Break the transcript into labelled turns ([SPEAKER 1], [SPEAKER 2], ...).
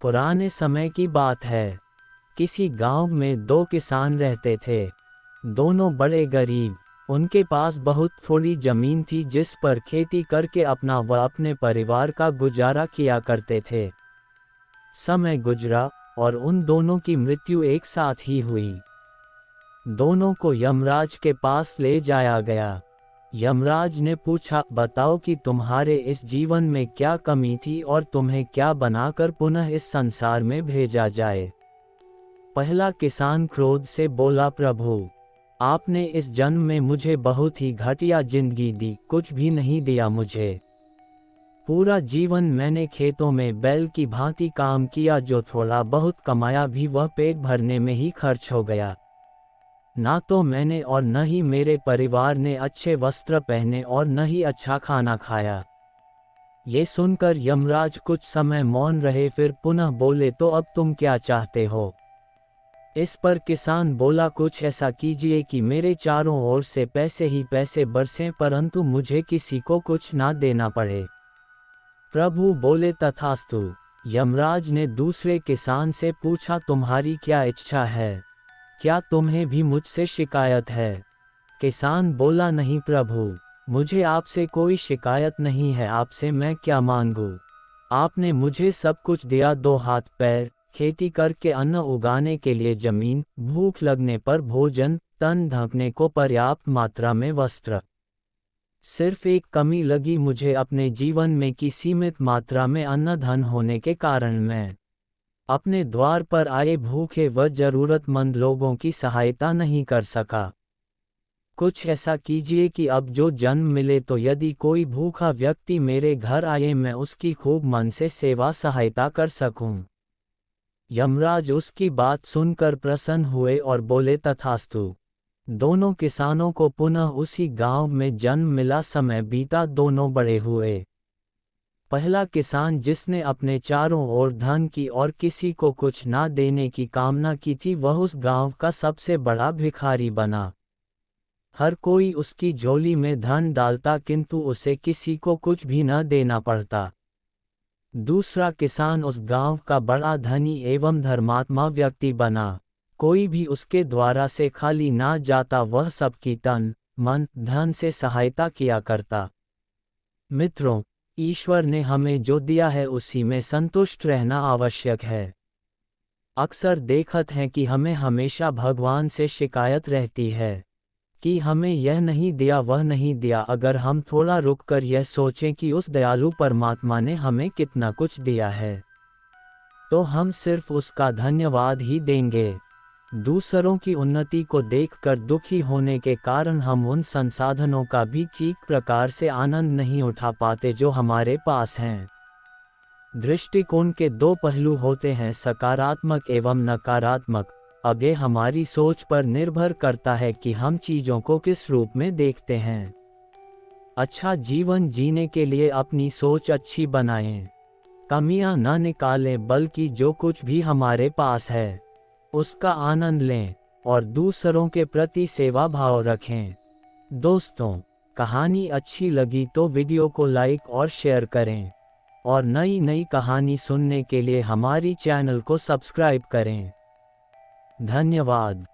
[SPEAKER 1] पुराने समय की बात है। किसी गांव में दो किसान रहते थे। दोनों बड़े गरीब। उनके पास बहुत थोड़ी जमीन थी जिस पर खेती करके अपना व अपने परिवार का गुजारा किया करते थे। समय गुजरा और उन दोनों की मृत्यु एक साथ ही हुई। दोनों को यमराज के पास ले जाया गया। यमराज ने पूछा, बताओ कि तुम्हारे इस जीवन में क्या कमी थी और तुम्हें क्या बनाकर पुनः इस संसार में भेजा जाए। पहला किसान क्रोध से बोला, प्रभु, आपने इस जन्म में मुझे बहुत ही घटिया जिंदगी दी, कुछ भी नहीं दिया मुझे। पूरा जीवन मैंने खेतों में बैल की भांति काम किया, जो थोड़ा बहुत कमाया भी वह पेट भरने में ही खर्च हो गया। ना तो मैंने और न ही मेरे परिवार ने अच्छे वस्त्र पहने और न ही अच्छा खाना खाया। ये सुनकर यमराज कुछ समय मौन रहे, फिर पुनः बोले, तो अब तुम क्या चाहते हो। इस पर किसान बोला, कुछ ऐसा कीजिए कि मेरे चारों ओर से पैसे ही पैसे बरसें, परंतु मुझे किसी को कुछ ना देना पड़े। प्रभु बोले, तथास्तु। यमराज ने दूसरे किसान से पूछा, तुम्हारी क्या इच्छा है, क्या तुम्हें भी मुझसे शिकायत है। किसान बोला, नहीं प्रभु, मुझे आपसे कोई शिकायत नहीं है, आपसे मैं क्या मांगूं। आपने मुझे सब कुछ दिया, दो हाथ पैर, खेती करके अन्न उगाने के लिए जमीन, भूख लगने पर भोजन, तन ढकने को पर्याप्त मात्रा में वस्त्र। सिर्फ एक कमी लगी मुझे अपने जीवन में कि सीमित मात्रा में अन्न धन होने के कारण मैं अपने द्वार पर आए भूखे व जरूरतमंद लोगों की सहायता नहीं कर सका। कुछ ऐसा कीजिए कि अब जो जन्म मिले तो यदि कोई भूखा व्यक्ति मेरे घर आए, मैं उसकी खूब मन से सेवा सहायता कर सकूं। यमराज उसकी बात सुनकर प्रसन्न हुए और बोले, तथास्तु। दोनों किसानों को पुनः उसी गांव में जन्म मिला। समय बीता, दोनों बड़े हुए। पहला किसान जिसने अपने चारों ओर धन की और किसी को कुछ ना देने की कामना की थी, वह उस गांव का सबसे बड़ा भिखारी बना। हर कोई उसकी झोली में धन डालता, किंतु उसे किसी को कुछ भी न देना पड़ता। दूसरा किसान उस गांव का बड़ा धनी एवं धर्मात्मा व्यक्ति बना। कोई भी उसके द्वारा से खाली ना जाता, वह सबकी तन मन धन से सहायता किया करता। मित्रों, ईश्वर ने हमें जो दिया है उसी में संतुष्ट रहना आवश्यक है। अक्सर देखते हैं कि हमें हमेशा भगवान से शिकायत रहती है कि हमें यह नहीं दिया, वह नहीं दिया। अगर हम थोड़ा रुककर यह सोचें कि उस दयालु परमात्मा ने हमें कितना कुछ दिया है, तो हम सिर्फ उसका धन्यवाद ही देंगे। दूसरों की उन्नति को देखकर दुखी होने के कारण हम उन संसाधनों का भी ठीक प्रकार से आनंद नहीं उठा पाते जो हमारे पास हैं। दृष्टिकोण के दो पहलू होते हैं, सकारात्मक एवं नकारात्मक। अब ये हमारी सोच पर निर्भर करता है कि हम चीज़ों को किस रूप में देखते हैं। अच्छा जीवन जीने के लिए अपनी सोच अच्छी बनाएं। कमियां न निकालें, बल्कि जो कुछ भी हमारे पास है उसका आनंद लें और दूसरों के प्रति सेवा भाव रखें। दोस्तों, कहानी अच्छी लगी तो वीडियो को लाइक और शेयर करें और नई नई कहानी सुनने के लिए हमारी चैनल को सब्सक्राइब करें। धन्यवाद।